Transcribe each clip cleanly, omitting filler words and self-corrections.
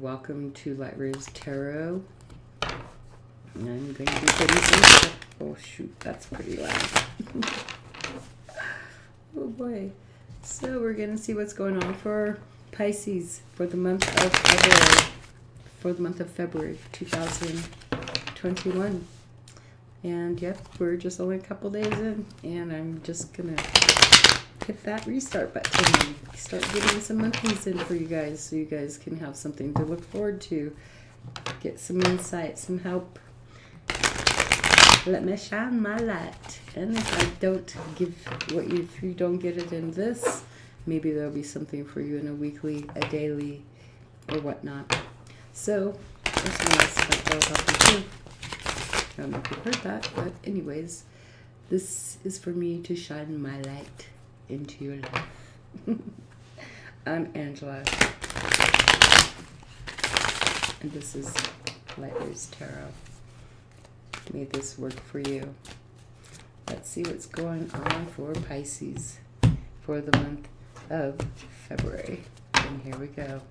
welcome to Light Rays Tarot. I'm going to be putting some... Oh shoot, that's pretty loud. Oh boy. So we're going to see what's going on for Pisces for the month of February. For the month of February 2021. And yep, we're just only a couple days in, and I'm just going to hit that restart button and start getting some monkeys in for you guys so you guys can have something to look forward to. Get some insight, some help. Let me shine my light. And if I don't give if you don't get it in this, maybe there'll be something for you in a weekly, a daily, or whatnot. So, that's one last that will help you too. I don't know if you heard that, but anyways, this is for me to shine my light into your life. I'm Angela, and this is Light Rays Tarot. May this work for you. Let's see what's going on for Pisces for the month of February. And here we go.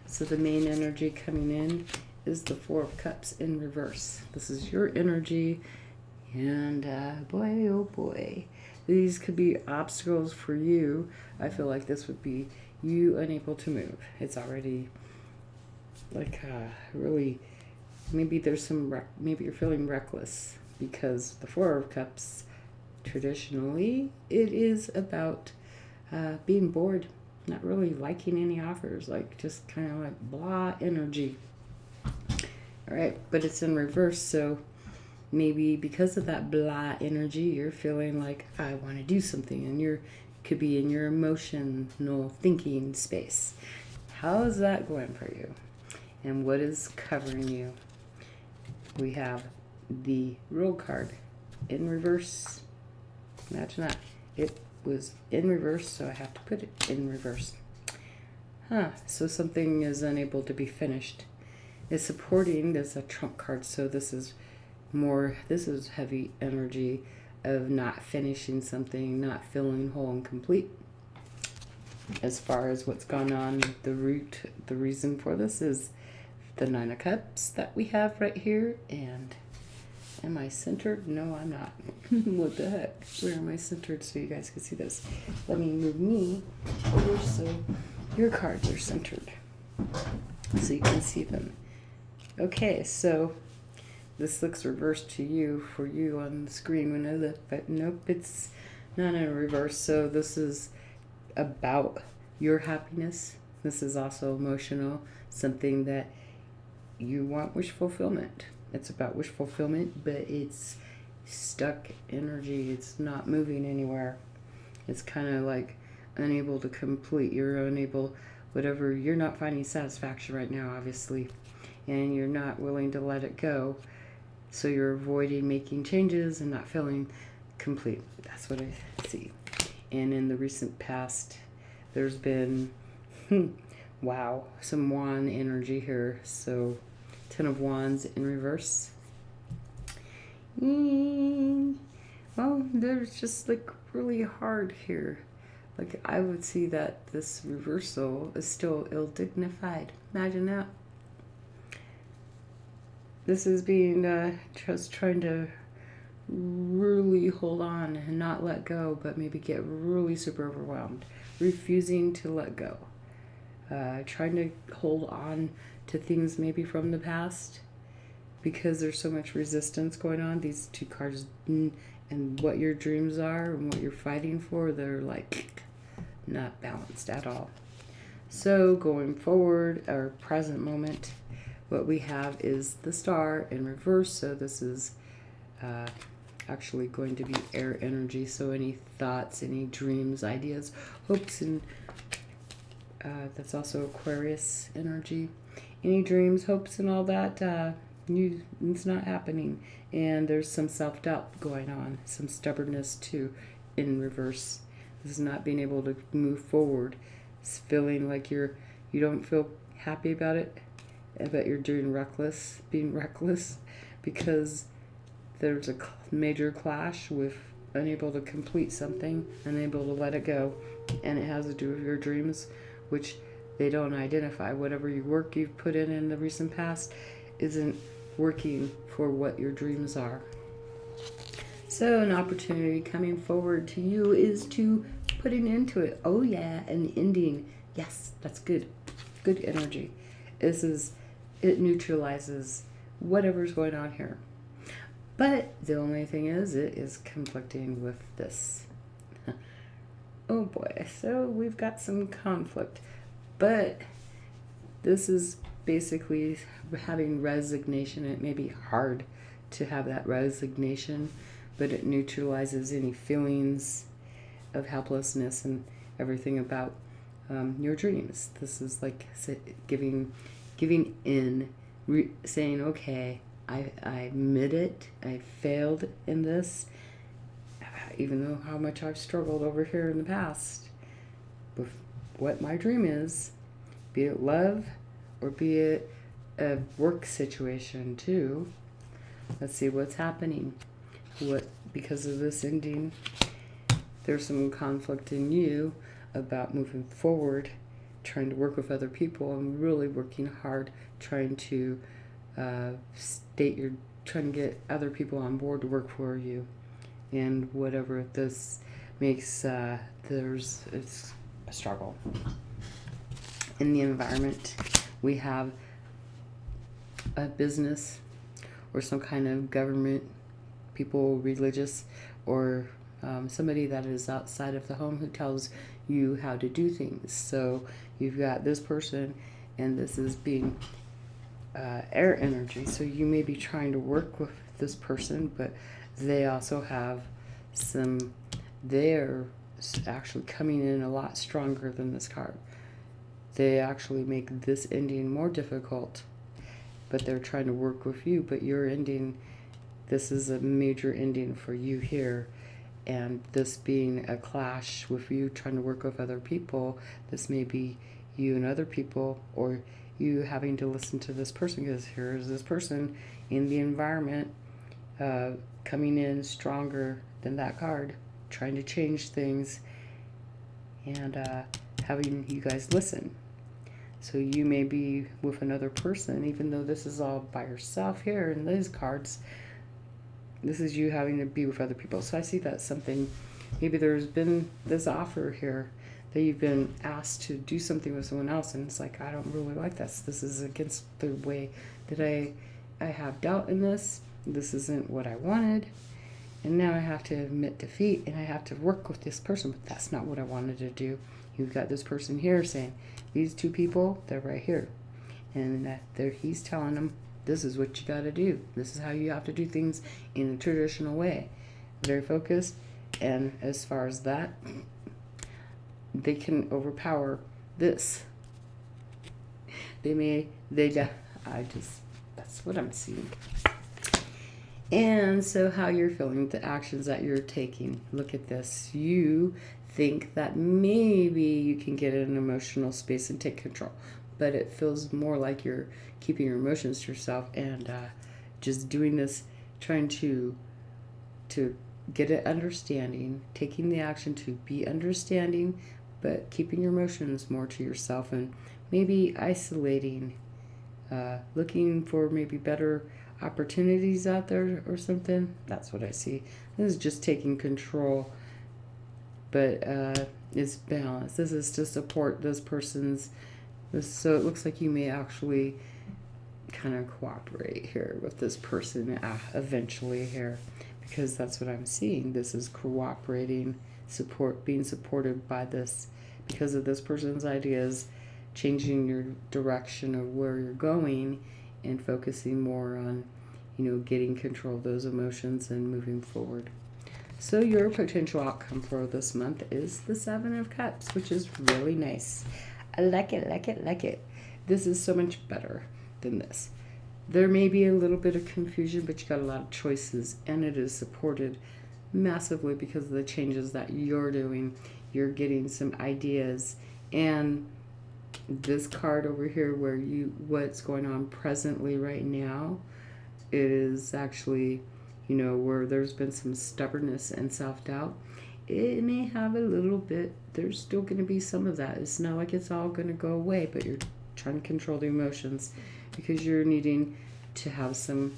So the main energy coming in is the Four of Cups in reverse. This is your energy, and boy, oh boy, these could be obstacles for you. I feel like this would be you unable to move. It's already like really, maybe there's some, maybe you're feeling reckless because the Four of Cups, traditionally, it is about being bored, not really liking any offers, like just kind of like blah energy. All right, but it's in reverse, so maybe because of that blah energy, you're feeling like, I want to do something, and you could be in your emotional thinking space. How is that going for you? And what is covering you? We have the World card in reverse. Imagine that. It was in reverse, so I have to put it in reverse. So something is unable to be finished. It's supporting, there's a trump card, so this is heavy energy of not finishing something, not feeling whole and complete. As far as what's gone on, the reason for this is the Nine of Cups that we have right here. And am I centered? No, I'm not. What the heck? Where am I centered so you guys can see this? Let me move me over so your cards are centered so you can see them. Okay, so this looks reversed to you for you on the screen when I look, but nope, it's not in reverse. So this is about your happiness. This is also emotional, something that you want wish fulfillment. It's about wish fulfillment, but it's stuck energy. It's not moving anywhere. It's kind of like unable to complete. You're unable, whatever, you're not finding satisfaction right now, obviously. And you're not willing to let it go. So you're avoiding making changes and not feeling complete. That's what I see. And in the recent past, there's been, wow, some wand energy here. So 10 of Wands in reverse. Well, there's just like really hard here. Like I would see that this reversal is still ill-dignified. Imagine that. This is being just trying to really hold on and not let go, but maybe get really super overwhelmed. Refusing to let go. Trying to hold on to things maybe from the past because there's so much resistance going on. These two cards and what your dreams are and what you're fighting for, they're like not balanced at all. So going forward, our present moment, what we have is the Star in reverse. So this is actually going to be air energy. So any thoughts, any dreams, ideas, hopes, and that's also Aquarius energy. Any dreams, hopes, and all that, it's not happening. And there's some self-doubt going on, some stubbornness too in reverse. This is not being able to move forward. It's feeling like you don't feel happy about it, but you're being reckless because there's a major clash with unable to complete something, unable to let it go, and it has to do with your dreams, which They don't identify. Whatever your work you've put in the recent past isn't working for what your dreams are. So an opportunity coming forward to you is to put an end to it. Oh yeah, an ending. Yes, that's good. Good energy. It neutralizes whatever's going on here. But the only thing is, it is conflicting with this. Oh boy, so we've got some conflict. But this is basically having resignation. It may be hard to have that resignation, but it neutralizes any feelings of helplessness and everything about your dreams. This is like giving in, saying, okay, I admit it. I failed in this, even though how much I've struggled over here in the past with what my dream is, be it love or be it a work situation too. Let's see what's happening. Because of this ending, there's some conflict in you about moving forward, trying to work with other people and really working hard, trying to trying to get other people on board to work for you. And whatever this makes, it's a struggle. In the environment, we have a business or some kind of government, people religious, or somebody that is outside of the home who tells you how to do things. So you've got this person, and this is being air energy. So you may be trying to work with this person, but they also have they're actually coming in a lot stronger than this card. They actually make this ending more difficult, but they're trying to work with you, but your ending, this is a major ending for you here. And this being a clash with you trying to work with other people, this may be you and other people, or you having to listen to this person, because here is this person in the environment coming in stronger than that card, trying to change things, and having you guys listen. So you may be with another person, even though this is all by yourself here in these cards. This is you having to be with other people. So I see that something, maybe there's been this offer here that you've been asked to do something with someone else, and it's like, I don't really like this. This is against the way that I have doubt in this. This isn't what I wanted. And now I have to admit defeat, and I have to work with this person, but that's not what I wanted to do. You've got this person here saying, these two people, they're right here. And he's telling them, this is what you got to do. This is how you have to do things in a traditional way. Very focused. And as far as that, they can overpower this. That's what I'm seeing. And so how you're feeling, the actions that you're taking. Look at this. You think that maybe you can get in an emotional space and take control, but it feels more like you're keeping your emotions to yourself and just doing this, trying to get an understanding, taking the action to be understanding, but keeping your emotions more to yourself, and maybe isolating, looking for maybe better opportunities out there or something. That's what I see. This is just taking control, but it's balanced. This is to support this person's. So it looks like you may actually kind of cooperate here with this person eventually here, because that's what I'm seeing. This is cooperating, being supported by this, because of this person's ideas, changing your direction of where you're going and focusing more on, getting control of those emotions and moving forward. So your potential outcome for this month is the 7 of Cups, which is really nice. I like it. This is so much better than this. There may be a little bit of confusion, but you got a lot of choices, and it is supported massively because of the changes that you're doing. You're getting some ideas, and this card over here where what's going on presently right now, it is actually, where there's been some stubbornness and self-doubt, it may have a little bit, there's still going to be some of that. It's not like it's all going to go away, but you're trying to control the emotions because you're needing to have some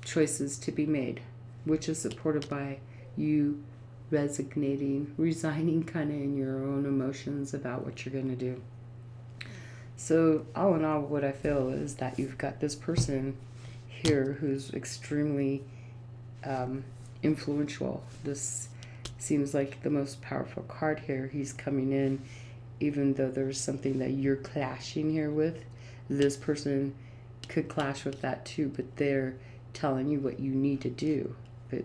choices to be made, which is supported by you resigning kind of in your own emotions about what you're going to do. So all in all, what I feel is that you've got this person here who's extremely influential. This seems like the most powerful card here. He's coming in, even though there's something that you're clashing here with. This person could clash with that too, but they're telling you what you need to do. But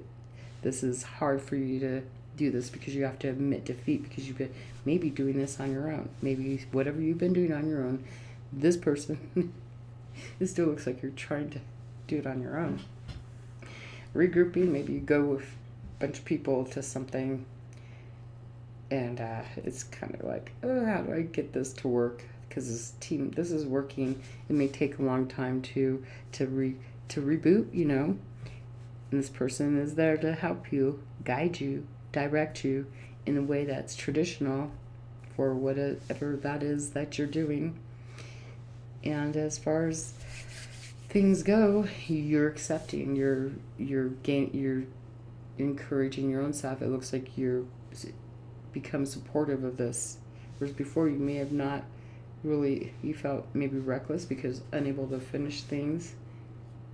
this is hard for you to do this because you have to admit defeat because you've been maybe doing this on your own. Maybe whatever you've been doing on your own, this person, it still looks like you're trying to do it on your own. Regrouping, maybe you go with a bunch of people to something and it's kind of like, oh, how do I get this to work? Because this is working. It may take a long time to reboot, you know. And this person is there to help you, guide you, direct you in a way that's traditional for whatever that is that you're doing. And as far as things go, you're accepting, you're encouraging your own self. It looks like you're become supportive of this. Whereas before you may have not really, you felt maybe reckless because unable to finish things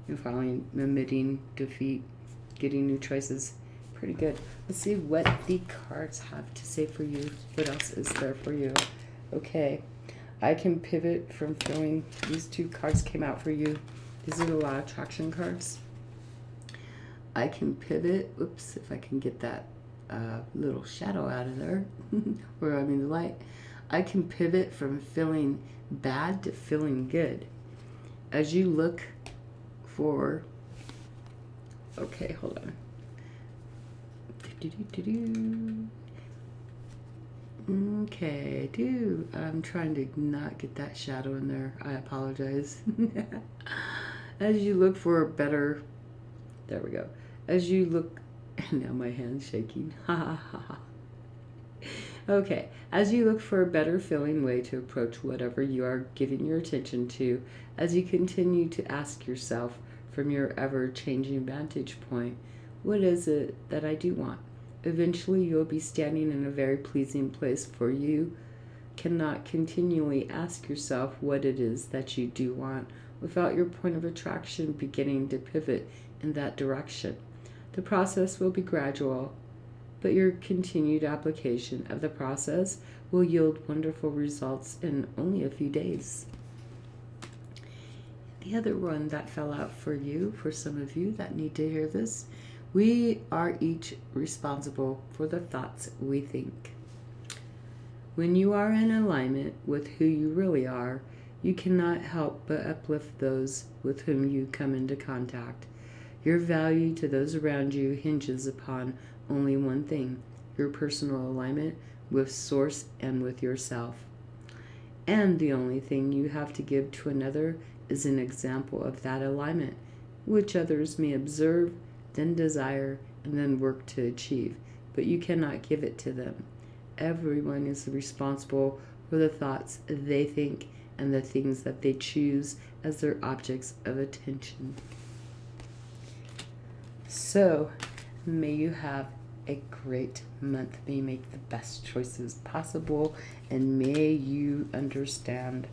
and finally admitting defeat, getting new choices. Pretty good. Let's see what the cards have to say for you. What else is there for you? Okay. I can pivot from feeling. These two cards came out for you. These are the law of attraction cards. I can pivot. Oops, if I can get that little shadow out of there. Or I mean the light. I can pivot from feeling bad to feeling good. As you look for... Okay, hold on. Okay, I'm trying to not get that shadow in there. I apologize. As you look for a better... There we go. As you look... Now my hand's shaking. Ha ha ha. Okay, as you look for a better feeling way to approach whatever you are giving your attention to, as you continue to ask yourself from your ever-changing vantage point, what is it that I do want? Eventually you'll be standing in a very pleasing place, for you cannot continually ask yourself what it is that you do want without your point of attraction beginning to pivot in that direction. The process will be gradual, but your continued application of the process will yield wonderful results in only a few days. The other one that fell out for you, for some of you that need to hear this, we are each responsible for the thoughts we think. When you are in alignment with who you really are, you cannot help but uplift those with whom you come into contact. Your value to those around you hinges upon only one thing: your personal alignment with Source and with yourself. And the only thing you have to give to another is an example of that alignment, which others may observe, then desire, and then work to achieve, but you cannot give it to them. Everyone is responsible for the thoughts they think and the things that they choose as their objects of attention. So, may you have a great month. May you make the best choices possible, and may you understand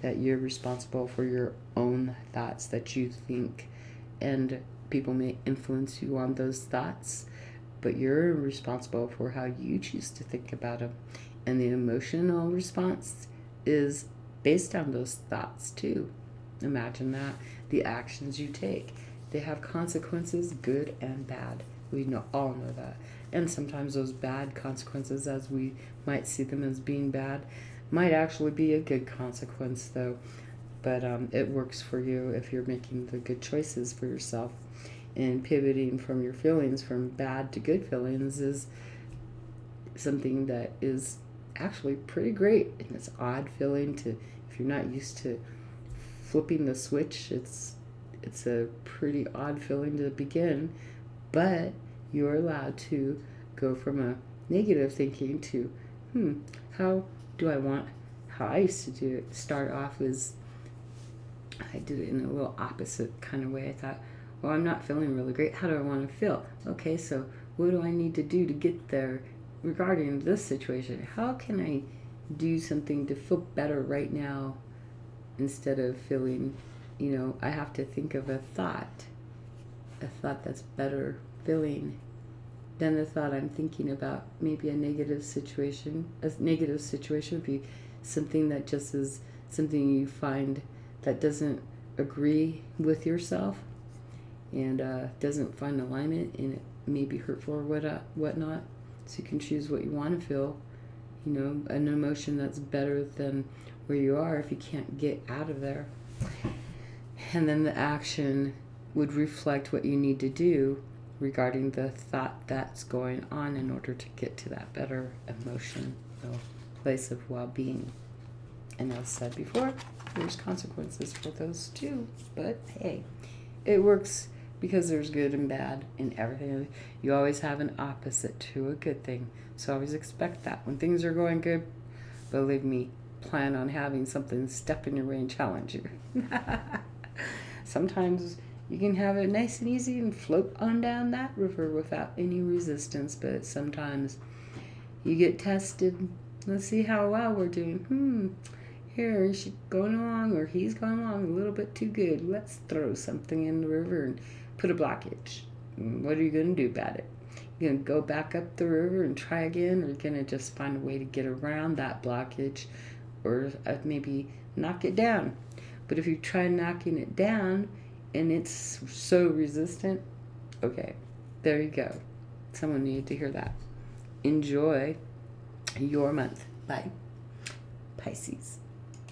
that you're responsible for your own thoughts that you think, and people may influence you on those thoughts, but you're responsible for how you choose to think about them. And the emotional response is based on those thoughts too. Imagine that. The actions you take, they have consequences, good and bad. We all know that. And sometimes those bad consequences, as we might see them as being bad, might actually be a good consequence though. But it works for you if you're making the good choices for yourself. And pivoting from your feelings from bad to good feelings is something that is actually pretty great. And it's odd feeling to, if you're not used to flipping the switch, it's a pretty odd feeling to begin, but you're allowed to go from a negative thinking to, how do I want, how I used to do it, start off was, I did it in a little opposite kind of way. I thought, well, I'm not feeling really great. How do I want to feel? Okay, so what do I need to do to get there regarding this situation? How can I do something to feel better right now instead of feeling, I have to think of a thought that's better feeling than the thought I'm thinking about. Maybe a negative situation. A negative situation would be something that just is something you find that doesn't agree with yourself and doesn't find alignment, and it may be hurtful or whatnot. So you can choose what you want to feel, an emotion that's better than where you are if you can't get out of there. And then the action would reflect what you need to do regarding the thought that's going on in order to get to that better emotion, place of well-being. And as said before, there's consequences for those too. But hey, it works because there's good and bad in everything. You always have an opposite to a good thing. So always expect that. When things are going good, believe me, plan on having something step in your way and challenge you. Sometimes you can have it nice and easy and float on down that river without any resistance, but sometimes you get tested. Let's see how well we're doing. Here, is she going along or he's going along a little bit too good. Let's throw something in the river and put a blockage. What are you going to do about it? You're going to go back up the river and try again, or you're going to just find a way to get around that blockage, or maybe knock it down. But if you try knocking it down and it's so resistant, okay, there you go. Someone needed to hear that. Enjoy your month. Bye. Pisces.